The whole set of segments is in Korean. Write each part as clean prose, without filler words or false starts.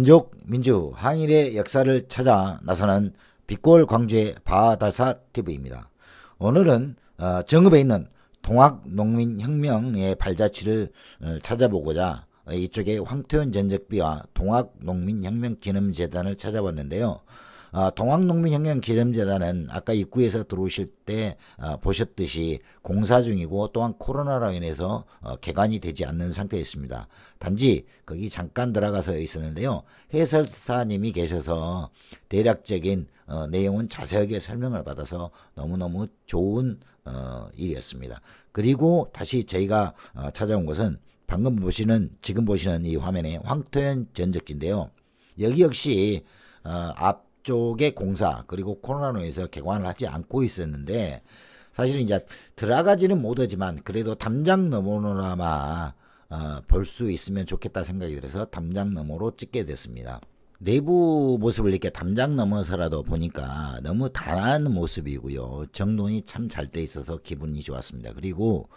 민족, 민주, 항일의 역사를 찾아 나서는 빛골 광주의 바달사 TV입니다. 오늘은 정읍에 있는 동학농민혁명의 발자취를 찾아보고자 이쪽에 황토현 전적비와 동학농민혁명기념재단을 찾아봤는데요. 동학농민혁명기념재단은 아까 입구에서 들어오실 때 보셨듯이 공사 중이고 또한 코로나로 인해서 개관이 되지 않는 상태에 있습니다. 단지 거기 잠깐 들어가서 있었는데요. 해설사님이 계셔서 대략적인 내용은 자세하게 설명을 받아서 너무너무 좋은 일이었습니다. 그리고 다시 저희가 찾아온 것은 지금 보시는 이 화면에 황토현 전적기인데요. 여기 역시 앞쪽에 공사 그리고 코로나로 인해서 개관을 하지 않고 있었는데 사실은 이제 들어가지는 못하지만 그래도 담장 너머로나마 볼 수 있으면 좋겠다 생각이 들어서 담장 너머로 찍게 됐습니다. 내부 모습을 이렇게 담장 넘어서라도 보니까 너무 단아한 모습이고요. 정돈이 참 잘 돼 있어서 기분이 좋았습니다. 그리고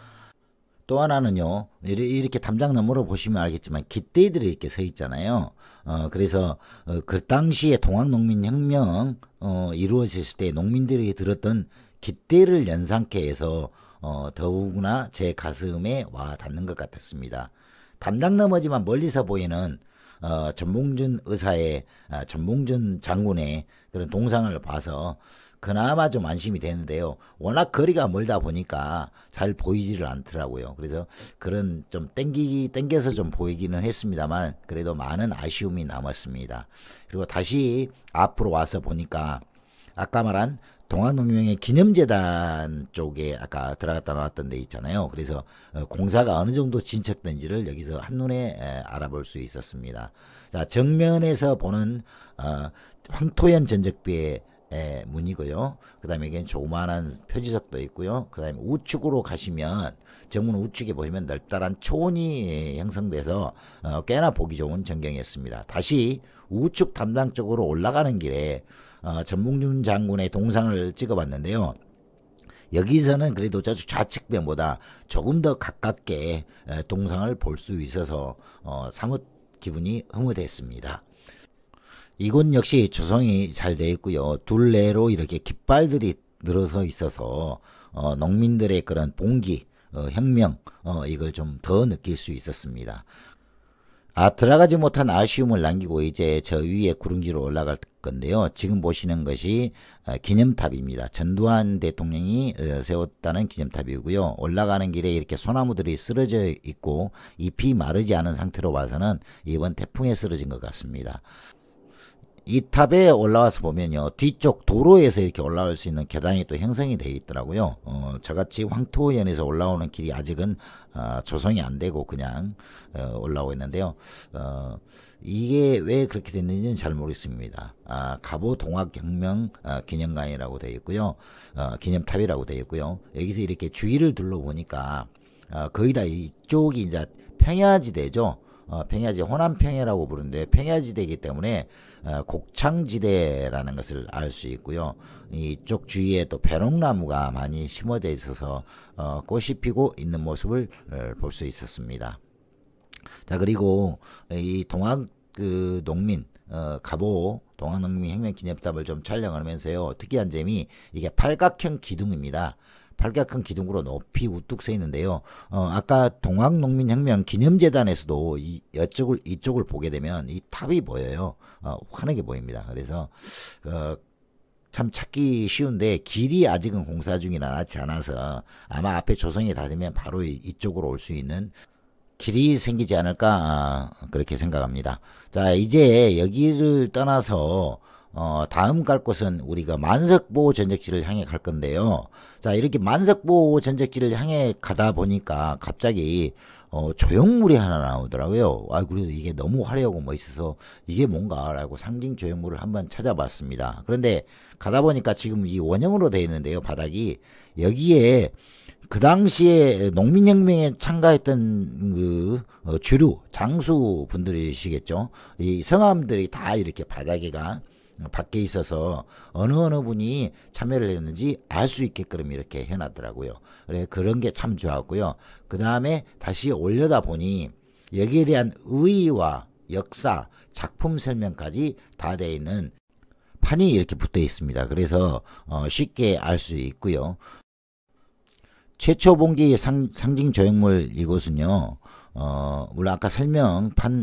또 하나는요, 이렇게 담장 너머로 보시면 알겠지만 깃대들이 이렇게 서 있잖아요. 그래서 그 당시에 동학농민혁명 이루어졌을 때 농민들이 들었던 깃대를 연상케 해서 더욱이나 제 가슴에 와 닿는 것 같았습니다. 담장 너머지만 멀리서 보이는 전봉준 의사의 전봉준 장군의 그런 동상을 봐서 그나마 좀 안심이 되는데요. 워낙 거리가 멀다 보니까 잘 보이지를 않더라고요. 그래서 그런 좀 땡겨서 좀 보이기는 했습니다만 그래도 많은 아쉬움이 남았습니다. 그리고 다시 앞으로 와서 보니까 아까 말한 동학농민의 기념재단 쪽에 아까 들어갔다 나왔던 데 있잖아요. 그래서 공사가 어느 정도 진척된지를 여기서 한눈에 알아볼 수 있었습니다. 자, 정면에서 보는 황토현 전적비의 문이고요. 그 다음에 이게 조그마한 표지석도 있고요. 그 다음에 우측으로 가시면 정문 우측에 보시면 넓다란 초원이 형성돼서 꽤나 보기 좋은 전경이었습니다. 다시 우측 담당 쪽으로 올라가는 길에 전봉준 장군의 동상을 찍어봤는데요. 여기서는 그래도 저쪽 좌측면보다 조금 더 가깝게 동상을 볼 수 있어서 사뭇 기분이 흐뭇했습니다. 이곳 역시 조성이 잘 되어 있고요. 둘레로 이렇게 깃발들이 늘어서 있어서 농민들의 그런 봉기, 혁명 이걸 좀 더 느낄 수 있었습니다. 들어가지 못한 아쉬움을 남기고 이제 저 위에 구릉지로 올라갈 건데요. 지금 보시는 것이 기념탑입니다. 전두환 대통령이 세웠다는 기념탑이고요. 올라가는 길에 이렇게 소나무들이 쓰러져 있고 잎이 마르지 않은 상태로 봐서는 이번 태풍에 쓰러진 것 같습니다. 이 탑에 올라와서 보면요. 뒤쪽 도로에서 이렇게 올라올 수 있는 계단이 또 형성이 되어 있더라고요. 저같이 황토현에서 올라오는 길이 아직은 조성이 안 되고 그냥 올라오고 있는데요. 이게 왜 그렇게 됐는지는 잘 모르겠습니다. 가보 동학혁명 기념관이라고 되어 있고요. 기념탑이라고 되어 있고요. 여기서 이렇게 주위를 둘러보니까 거의 다 이쪽이 이제 평야지대죠. 평야지 호남평야라고 부르는데 평야지대이기 때문에 곡창지대라는 것을 알 수 있고요. 이쪽 주위에 또 배롱나무가 많이 심어져 있어서 꽃이 피고 있는 모습을 볼 수 있었습니다. 자, 그리고 이 농민 가보 동학농민혁명기념탑을 좀 촬영하면서요. 특이한 점이 이게 팔각형 기둥입니다. 팔각형 기둥으로 높이 우뚝 서 있는데요. 아까 동학농민혁명기념재단에서도 이쪽을 보게 되면 이 탑이 보여요. 환하게 보입니다. 그래서 참 찾기 쉬운데 길이 아직은 공사 중이라 낫지 않아서 아마 앞에 조성이 다 되면 바로 이쪽으로 올 수 있는 길이 생기지 않을까 그렇게 생각합니다. 자, 이제 여기를 떠나서 다음 갈 곳은 우리가 만석보 전적지를 향해 갈 건데요. 자, 이렇게 만석보 전적지를 향해 가다 보니까 갑자기 조형물이 하나 나오더라고요. 그래도 이게 너무 화려하고 멋있어서 이게 뭔가라고 상징 조형물을 한번 찾아봤습니다. 그런데 가다 보니까 지금 이 원형으로 되어 있는데요. 바닥이 여기에 그 당시에 농민혁명에 참가했던 그 주류 장수 분들이시겠죠. 이 성함들이 다 이렇게 바닥에가 밖에 있어서 어느 분이 참여를 했는지 알 수 있게끔 이렇게 해놨더라고요. 그래, 그런 게 참 좋았고요. 그 다음에 다시 올려다 보니 여기에 대한 의의와 역사, 작품 설명까지 다 되어 있는 판이 이렇게 붙어 있습니다. 그래서 쉽게 알 수 있고요. 최초 본기 상징 조형물 이곳은요. 물론 아까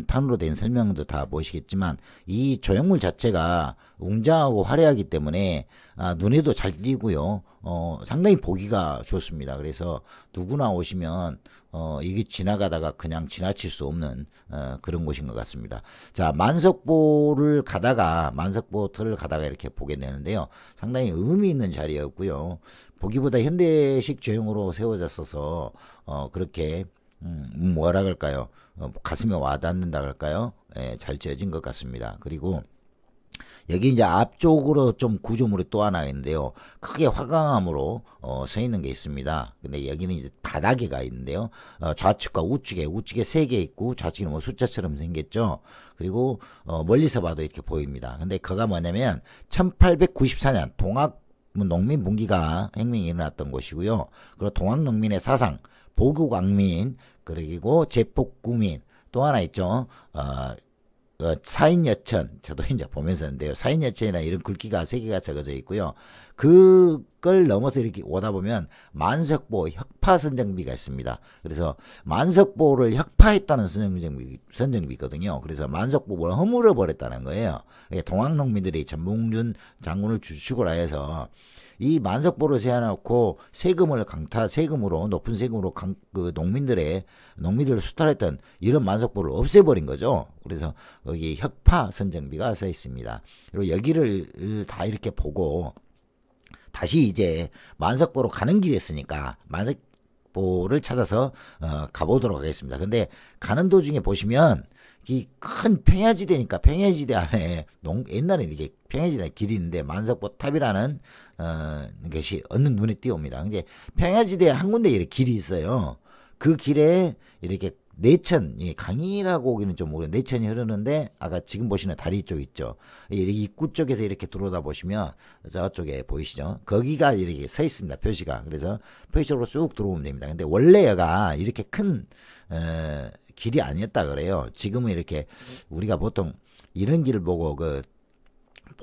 판으로 된 설명도 다 보시겠지만 이 조형물 자체가 웅장하고 화려하기 때문에 눈에도 잘 띄고요. 상당히 보기가 좋습니다. 그래서 누구나 오시면 이게 지나가다가 그냥 지나칠 수 없는 그런 곳인 것 같습니다. 자, 만석보를 가다가 이렇게 보게 되는데요. 상당히 의미 있는 자리였고요. 보기보다 현대식 조형으로 세워졌어서 그렇게 뭐라 그럴까요? 가슴에 와닿는다 그럴까요? 예, 잘 지어진 것 같습니다. 그리고 여기 이제 앞쪽으로 좀 구조물이 또 하나 있는데요. 크게 화강암으로 서 있는 게 있습니다. 근데 여기는 이제 바닥에가 있는데요. 좌측과 우측에 3개 있고 좌측에는 뭐 숫자처럼 생겼죠. 그리고 멀리서 봐도 이렇게 보입니다. 근데 그가 뭐냐면 1894년 동학 농민 분기가 혁명이 일어났던 곳이고요. 그리고 동학농민의 사상, 보국왕민, 그리고 제폭구민, 또 하나 있죠. 사인여천, 저도 이제 보면서인데요. 사인여천이나 이런 글귀가 3개가 적어져 있고요. 그걸 넘어서 이렇게 오다 보면 만석보 혁파선정비가 있습니다. 그래서 만석보를 혁파했다는 선정비거든요. 그래서 만석보를 허물어 버렸다는 거예요. 동학농민들이 전봉준 장군을 주축을 하여서 이 만석보를 세워놓고 세금으로 높은 세금으로 농민들을 수탈했던 이런 만석보를 없애버린 거죠. 그래서 여기 혁파 선정비가 써 있습니다. 그리고 여기를 다 이렇게 보고 다시 이제 만석보로 가는 길이 있으니까 만석보를 찾아서 가보도록 하겠습니다. 근데 가는 도중에 보시면 이 큰 평야지대니까 평야지대 안에 옛날에 이게 평야지대 길이 있는데 만석보 탑이라는 것이 어느 눈에 띄옵니다. 근데 평야지대 한 군데 이렇게 길이 있어요. 그 길에 이렇게 내천, 강이라고 오기는 좀 모르겠는데 내천이 흐르는데 아까 지금 보시는 다리 쪽 있죠. 이렇게 입구 쪽에서 이렇게 들어오다 보시면 저쪽에 보이시죠? 거기가 이렇게 서 있습니다. 표시가. 그래서 표시적으로 쭉 들어오면 됩니다. 근데 원래 여가 이렇게 큰 길이 아니었다 그래요. 지금은 이렇게 우리가 보통 이런 길을 보고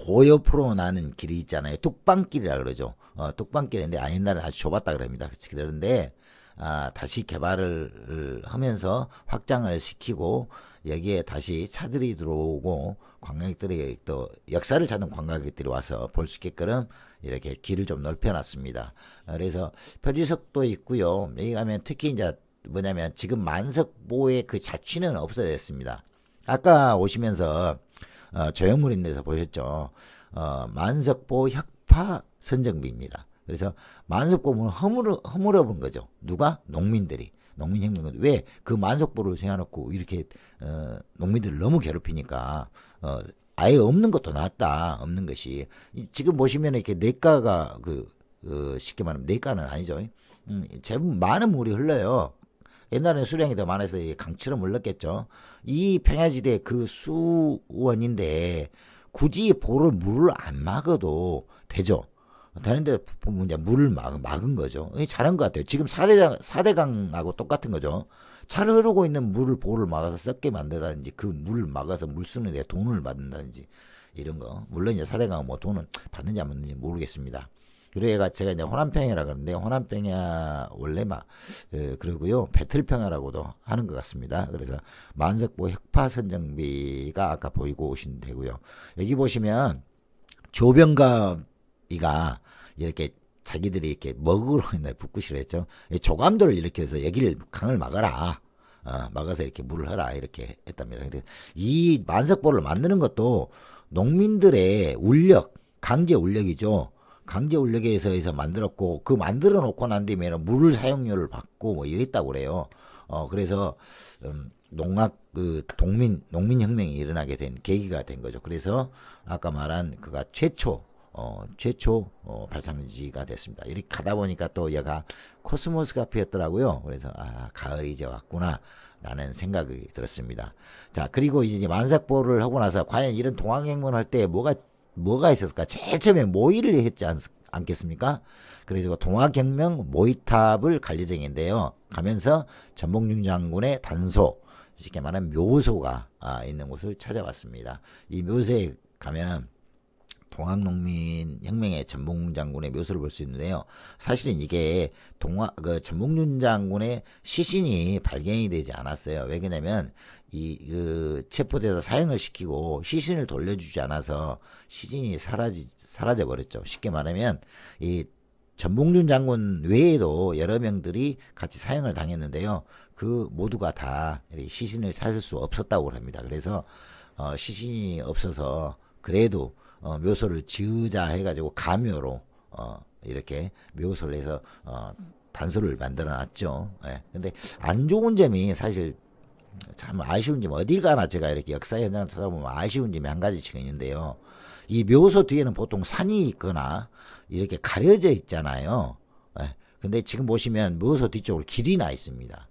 보옆으로 나는 길이 있잖아요. 뚝방길이라 그러죠. 뚝방길인데 옛날에 아주 좁았다 그럽니다. 그런데 다시 개발을 하면서 확장을 시키고 여기에 다시 차들이 들어오고 관광객들이 또 역사를 찾는 관광객들이 와서 볼 수 있게끔 이렇게 길을 좀 넓혀놨습니다. 그래서 표지석도 있고요. 여기 가면 특히 이제 뭐냐면 지금 만석보의 그 자취는 없어졌습니다. 아까 오시면서 조형물인데서 보셨죠. 만석보 혁파 선정비입니다. 그래서 만석보는 허물어 본 거죠. 누가? 농민들이. 농민혁명. 왜? 그 만석보를 세워놓고 이렇게 농민들을 너무 괴롭히니까 아예 없는 것도 낫다. 없는 것이. 지금 보시면 이렇게 냇가가 쉽게 말하면 냇가는 아니죠. 제법 많은 물이 흘러요. 옛날에는 수량이 더 많아서 강처럼 흘렀겠죠. 이 평야지대 그 수원인데 굳이 물을 안 막아도 되죠. 다른데 보면 이제 물을 막은 거죠. 잘한 것 같아요. 지금 4대강하고 똑같은 거죠. 잘 흐르고 있는 보를 막아서 썩게 만들다든지 그 물을 막아서 물 쓰는 데 돈을 받는다든지 이런 거. 물론 이제 4대강은 뭐 돈을 받는지 안 받는지 모르겠습니다. 그래가 제가 이제 호남평야라 그러는데 호남평야 원래 그러고요 배틀평야라고도 하는 것 같습니다. 그래서 만석보 혁파선정비가 아까 보이고 오시면 되고요. 여기 보시면 조병갑이가 이렇게 자기들이 이렇게 먹으로 있는 북구시를 했죠. 조감도를 이렇게 해서 여기를 강을 막아라. 막아서 이렇게 물을 하라 이렇게 했답니다. 근데 이 만석보를 만드는 것도 농민들의 울력, 강제 울력이죠. 강제 울력에서 만들었고 그 만들어 놓고 난 뒤에 물 사용료를 받고 뭐 이랬다고 그래요. 그래서 농민혁명이 일어나게 된 계기가 된 거죠. 그래서 아까 말한 그가 최초 발상지가 됐습니다. 이렇게 가다 보니까 또 얘가 코스모스가 피었더라고요. 그래서 가을이 이제 왔구나 라는 생각이 들었습니다. 자, 그리고 이제 만석보를 하고 나서 과연 이런 동학혁명을 할 때 뭐가 있었을까? 제일 처음에 모의를 했지 않겠습니까? 그래서 동학혁명 모의탑을 갈 예정인데요. 가면서 전봉준 장군의 단소, 쉽게 말하면 묘소가 있는 곳을 찾아왔습니다. 이 묘소에 가면은 동학농민혁명의 전봉준 장군의 묘소를 볼 수 있는데요. 사실은 이게 전봉준 장군의 시신이 발견이 되지 않았어요. 왜 그러냐면 체포돼서 사형을 시키고 시신을 돌려주지 않아서 시신이 사라져 버렸죠. 쉽게 말하면 이 전봉준 장군 외에도 여러 명들이 같이 사형을 당했는데요. 그 모두가 다 시신을 찾을 수 없었다고 합니다. 그래서 시신이 없어서 그래도 묘소를 지으자 해가지고 가묘로 이렇게 묘소를 해서 단소를 만들어 놨죠. 예. 근데 안 좋은 점이 사실 참 아쉬운 점, 어딜 가나 제가 이렇게 역사 현장을 찾아보면 아쉬운 점이 한 가지씩 있는데요. 이 묘소 뒤에는 보통 산이 있거나 이렇게 가려져 있잖아요. 예. 근데 지금 보시면 묘소 뒤쪽으로 길이 나 있습니다.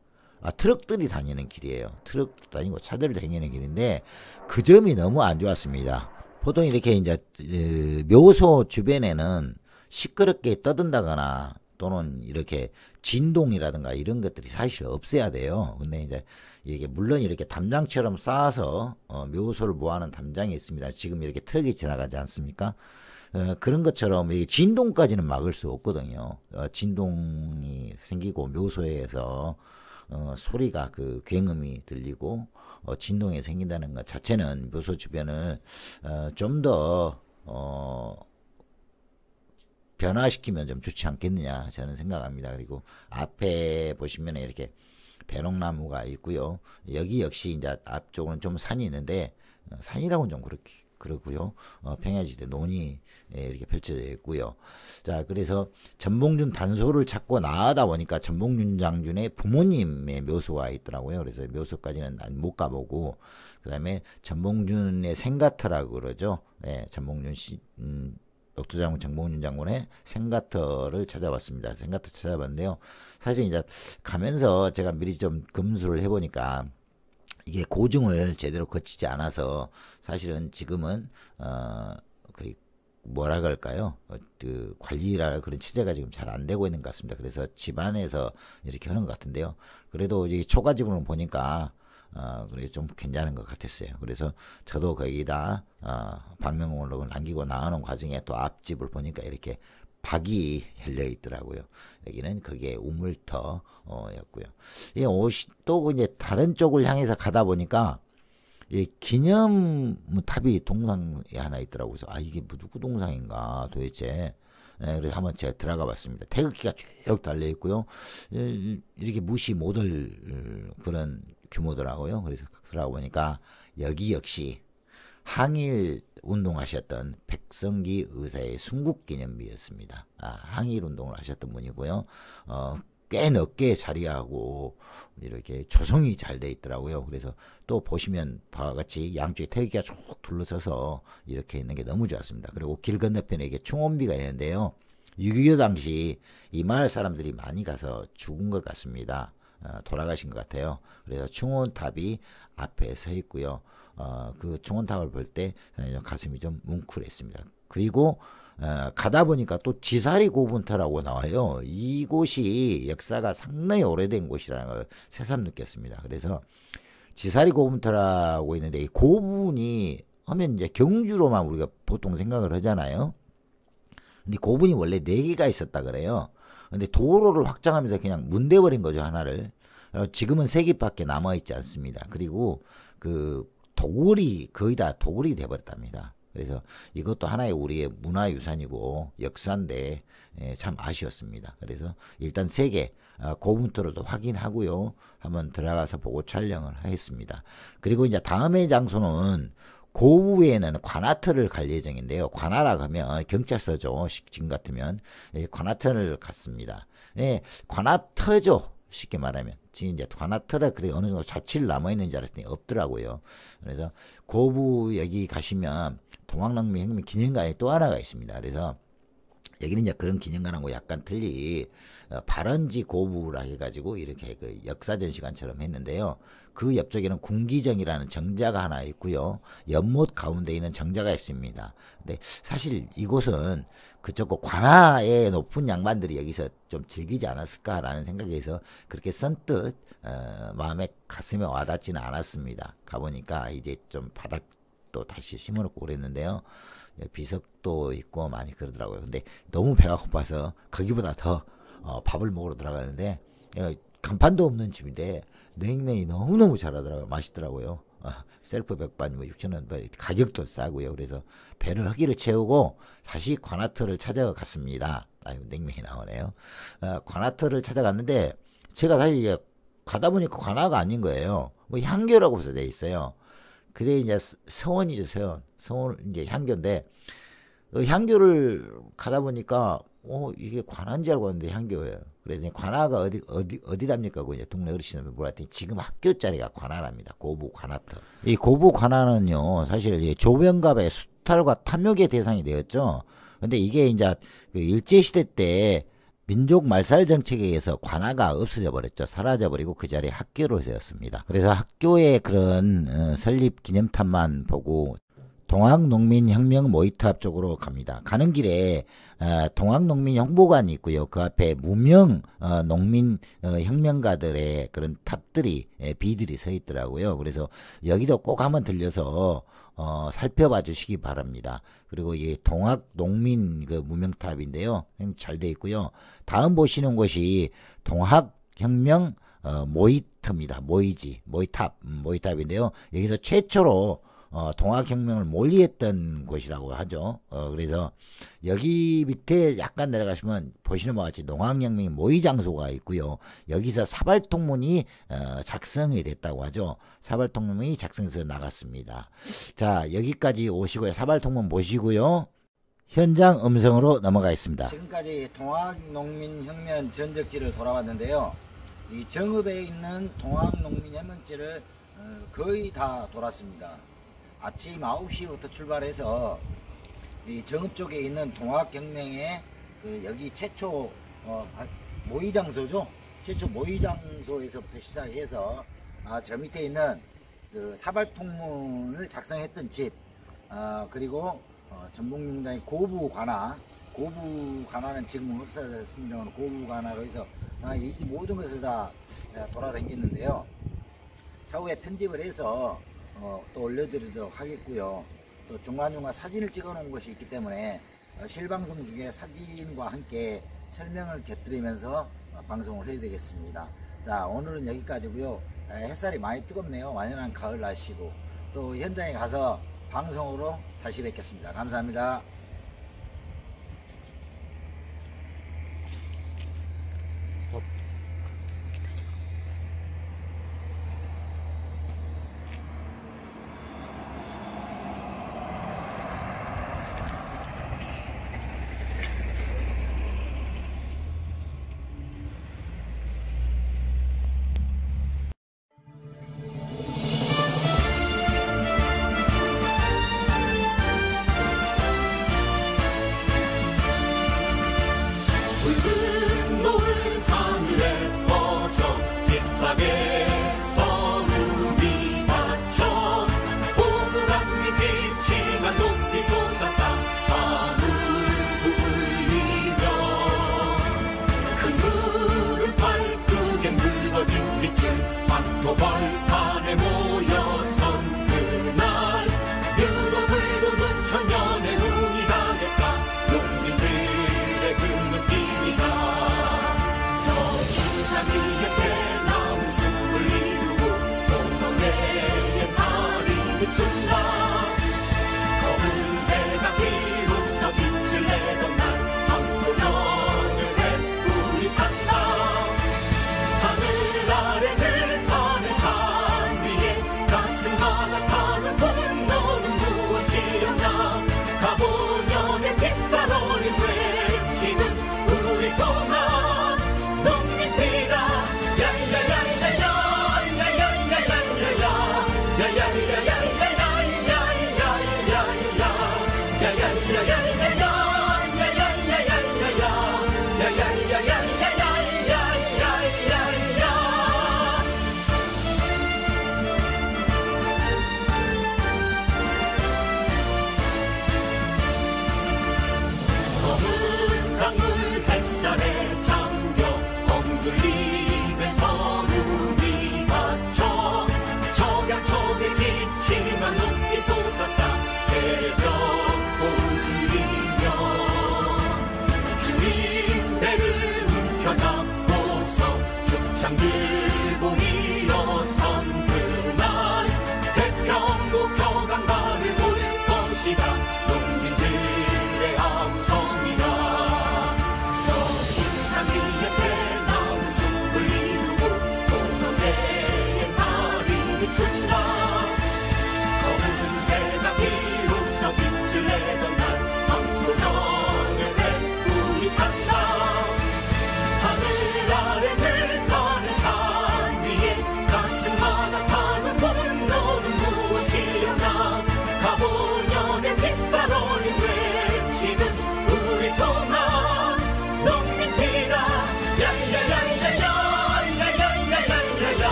트럭들이 다니는 길이에요. 트럭 다니고 차들이 다니는 길인데 그 점이 너무 안 좋았습니다. 보통 이렇게 이제 묘소 주변에는 시끄럽게 떠든다거나 또는 이렇게 진동이라든가 이런 것들이 사실 없어야 돼요. 근데 이제 이게 물론 이렇게 담장처럼 쌓아서 묘소를 모아놓은 담장이 있습니다. 지금 이렇게 트럭이 지나가지 않습니까? 그런 것처럼 이 진동까지는 막을 수 없거든요. 진동이 생기고 묘소에서 소리가 굉음이 들리고 진동이 생긴다는 것 자체는 묘소 주변을 좀 더 변화시키면 좀 좋지 않겠느냐 저는 생각합니다. 그리고 앞에 보시면 이렇게 배롱나무가 있고요. 여기 역시 이제 앞쪽은 좀 산이 있는데 산이라고는 좀 그렇고요. 평야지대 논이 이렇게 펼쳐져 있고요. 자, 그래서 전봉준 단소를 찾고 나가다 보니까 전봉준 장군의 부모님의 묘소가 있더라고요. 그래서 묘소까지는 못 가보고 그다음에 전봉준의 생가터라고 그러죠. 예, 녹두장군 전봉준 장군의 생가터를 찾아봤습니다. 생가터 찾아봤는데요. 사실 이제 가면서 제가 미리 좀 검수를 해보니까 이게 고증을 제대로 거치지 않아서 사실은 지금은 뭐라 그럴까요? 관리라 그런 취재가 지금 잘 안 되고 있는 것 같습니다. 그래서 집안에서 이렇게 하는 것 같은데요. 그래도 이 초가집을 보니까 그래 좀 괜찮은 것 같았어요. 그래서 저도 거기다 방명록을 남기고 나오는 과정에 또 앞집을 보니까 이렇게 박이 열려 있더라고요. 여기는 그게 우물터였고요. 이 옷이 또 이제 다른 쪽을 향해서 가다 보니까 이 기념탑이 동상이 하나 있더라고요. 그래서 이게 누구 동상인가 도대체. 그래서 한번 제가 들어가 봤습니다. 태극기가 쭉 달려 있고요. 이렇게 무시 못할 그런 규모더라고요. 그래서 들어가 보니까 여기 역시 항일 운동하셨던 백성기 의사의 순국기념비였습니다. 항일 운동을 하셨던 분이고요. 꽤 넓게 자리하고 이렇게 조성이 잘 돼 있더라고요. 그래서 또 보시면 바와 같이 양쪽에 태극기가 쭉 둘러서서 이렇게 있는 게 너무 좋았습니다. 그리고 길 건너편에 이게 충원비가 있는데요. 6.25 당시 이 마을 사람들이 많이 가서 죽은 것 같습니다. 돌아가신 것 같아요. 그래서 충원탑이 앞에 서 있고요. 그 충원탑을 볼 때 가슴이 좀 뭉클했습니다. 그리고 가다 보니까 또 지사리 고분터라고 나와요. 이곳이 역사가 상당히 오래된 곳이라는 걸 새삼 느꼈습니다. 그래서 지사리 고분터라고 있는데 이 고분이 하면 이제 경주로만 우리가 보통 생각을 하잖아요. 근데 고분이 원래 4개가 있었다 그래요. 근데 도로를 확장하면서 그냥 문대버린 거죠, 하나를. 지금은 3개밖에 남아있지 않습니다. 그리고 도굴이 거의 다 도굴이 돼버렸답니다. 그래서 이것도 하나의 우리의 문화유산이고 역사인데 참 아쉬웠습니다. 그래서 일단 3개 고분터를 또 확인하고요. 한번 들어가서 보고 촬영을 했습니다. 그리고 이제 다음의 장소는 고우에는 관아터를 갈 예정인데요. 관아라 하면 경찰서죠. 지금 같으면 관아터를 갔습니다. 관아터죠. 쉽게 말하면 지금 이제 관아터라 그래 어느 정도 자취를 남아있는 줄 알았더니 없더라고요. 그래서 고부 여기 가시면 동학농민혁명 기념관이 또 하나가 있습니다. 그래서 여기는 이제 그런 기념관하고 약간 틀리 발원지 고부라 해가지고 이렇게 그 역사전 시간처럼 했는데요. 그 옆쪽에는 군기정이라는 정자가 하나 있고요. 연못 가운데 있는 정자가 있습니다. 근데 사실 이곳은 그쪽 관아의 높은 양반들이 여기서 좀 즐기지 않았을까라는 생각에서 그렇게 선뜻 마음에 가슴에 와닿지는 않았습니다. 가보니까 이제 좀 바닥도 다시 심어놓고 그랬는데요. 비석도 있고 많이 그러더라고요. 근데 너무 배가 고파서 거기보다 더 밥을 먹으러 들어가는데 간판도 없는 집인데 냉면이 너무너무 잘하더라고요. 맛있더라고요. 셀프 백반 6,000원, 가격도 싸고요. 그래서 배를 허기를 채우고 다시 관아터를 찾아갔습니다. 아유, 냉면이 나오네요. 관아터를 찾아갔는데 제가 사실 이게 가다 보니까 관아가 아닌 거예요. 뭐 향교라고 써져 있어요. 그래 이제 서원이죠, 서원. 서원 이제 향교인데 향교를 가다 보니까 이게 관아인 줄 알고 왔는데 향교예요. 그래서 관아가 어디답니까? 그 이제 동네 어르신들 물어봤더니 지금 학교 자리가 관아랍니다. 고부 관아터. 이 고부 관아는요, 사실 조병갑의 수탈과 탐욕의 대상이 되었죠. 근데 이게 이제 그 일제 시대 때 민족 말살 정책에 의해서 관아가 없어져 버렸죠. 사라져 버리고 그 자리에 학교로 세웠습니다. 그래서 학교의 그런 설립 기념탑만 보고 동학농민혁명 모의탑 쪽으로 갑니다. 가는 길에 동학농민정보관이 있고요. 그 앞에 무명 농민 혁명가들의 그런 탑들이 비들이 서 있더라고요. 그래서 여기도 꼭 한번 들려서 살펴봐 주시기 바랍니다. 그리고 이 동학농민 그 무명탑인데요. 잘 돼 있고요. 다음 보시는 곳이 동학혁명 모의터입니다. 모의탑인데요. 여기서 최초로 동학혁명을 몰리했던 곳이라고 하죠. 그래서 여기 밑에 약간 내려가시면 보시는 바와 같이 동학혁명 모의 장소가 있고요. 여기서 사발통문이 작성이 됐다고 하죠. 사발통문이 작성해서 나갔습니다. 자, 여기까지 오시고요. 사발통문 보시고요. 현장 음성으로 넘어가겠습니다. 지금까지 동학농민혁명 전적지를 돌아왔는데요. 이 정읍에 있는 동학농민혁명지를 거의 다 돌았습니다. 아침 9시부터 출발해서 이 정읍 쪽에 있는 동학혁명의 여기 최초 모의장소죠. 최초 모의장소에서부터 시작해서 저 밑에 있는 그 사발통문을 작성했던 집, 그리고 전북농장의 고부관아는 지금은 없어졌습니다만 고부관아로 해서 이 모든 것을 다 돌아다녔는데요. 차후에 편집을 해서 또 올려드리도록 하겠고요. 또 중간중간 사진을 찍어 놓은 것이 있기 때문에 실방송 중에 사진과 함께 설명을 곁들이면서 방송을 해야 되겠습니다. 자, 오늘은 여기까지고요. 햇살이 많이 뜨겁네요. 완연한 가을 날씨고. 또 현장에 가서 방송으로 다시 뵙겠습니다. 감사합니다.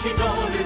시절을